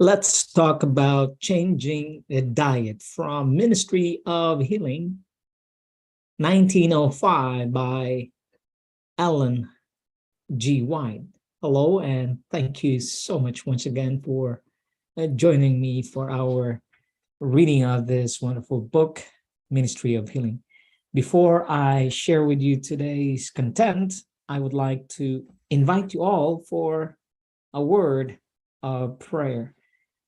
Let's talk about changing the diet from Ministry of Healing, 1905 by Ellen G. White. Hello, and thank you so much once again for joining me for our reading of this wonderful book, Ministry of Healing. Before I share with you today's content, I would like to invite you all for a word of prayer.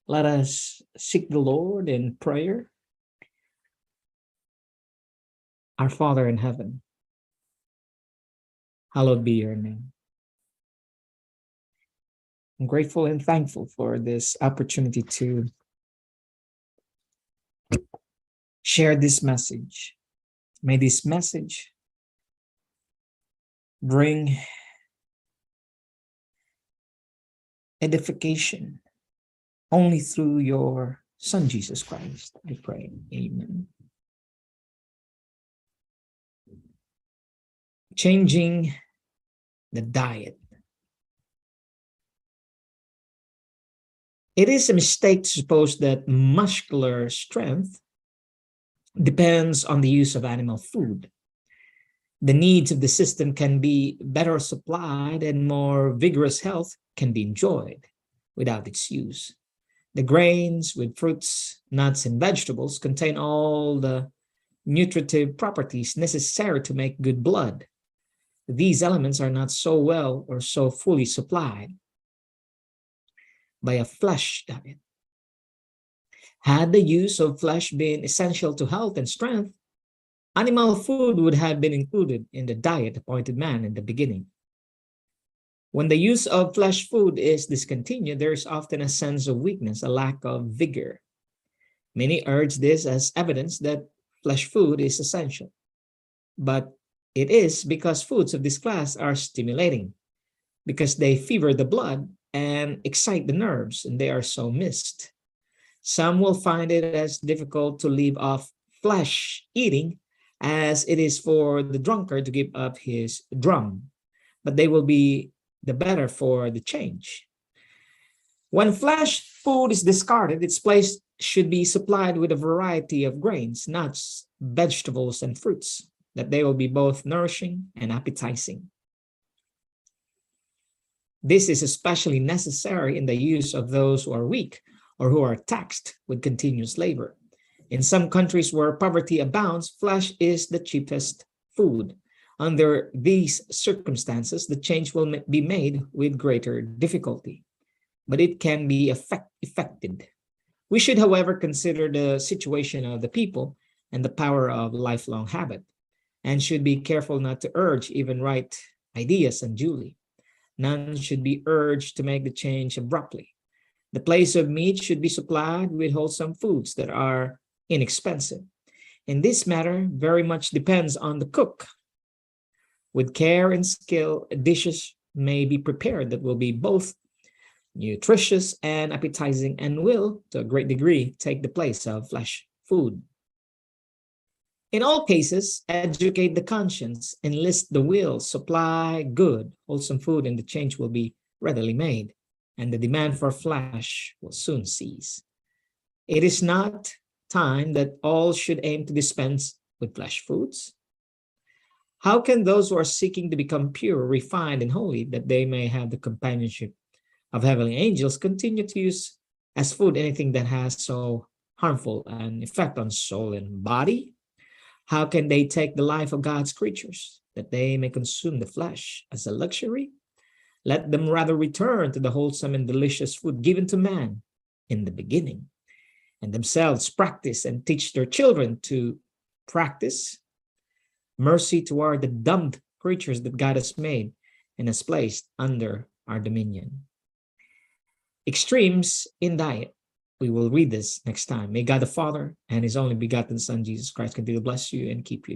Let us seek the Lord in prayer. Our Father in heaven, hallowed be your name. I'm grateful and thankful for this opportunity to share this message. May this message bring edification only through your Son, Jesus Christ, I pray. Amen. Changing the diet. It is a mistake to suppose that muscular strength depends on the use of animal food. The needs of the system can be better supplied and more vigorous health can be enjoyed without its use. The grains with fruits, nuts, and vegetables contain all the nutritive properties necessary to make good blood. These elements are not so well or so fully supplied by a flesh diet. Had the use of flesh been essential to health and strength, animal food would have been included in the diet appointed man in the beginning. When the use of flesh food is discontinued, there is often a sense of weakness, a lack of vigor. Many urge this as evidence that flesh food is essential. But it is because foods of this class are stimulating, because they fever the blood and excite the nerves, and they are so missed. Some will find it as difficult to leave off flesh eating as it is for the drunkard to give up his drum, but they will be the better for the change. When flesh food is discarded, its place should be supplied with a variety of grains, nuts, vegetables, and fruits, that they will be both nourishing and appetizing. This is especially necessary in the use of those who are weak or who are taxed with continuous labor. In some countries where poverty abounds, flesh is the cheapest food. Under these circumstances, the change will be made with greater difficulty, but it can be effected. We should, however, consider the situation of the people and the power of lifelong habit, and should be careful not to urge even right ideas unduly. None should be urged to make the change abruptly. The place of meat should be supplied with wholesome foods that are inexpensive. In this matter, very much depends on the cook. With care and skill, dishes may be prepared that will be both nutritious and appetizing and will, to a great degree, take the place of flesh food. In all cases, educate the conscience, enlist the will, supply good, wholesome food, and the change will be readily made, and the demand for flesh will soon cease. It is not time that all should aim to dispense with flesh foods. How can those who are seeking to become pure, refined, and holy, that they may have the companionship of heavenly angels, continue to use as food anything that has so harmful an effect on soul and body? How can they take the life of God's creatures, that they may consume the flesh as a luxury? Let them rather return to the wholesome and delicious food given to man in the beginning, and themselves practice and teach their children to practice mercy toward the doomed creatures that God has made and has placed under our dominion. Extremes in diet. We will read this next time. May God the Father and his only begotten Son, Jesus Christ, continue to bless you and keep you.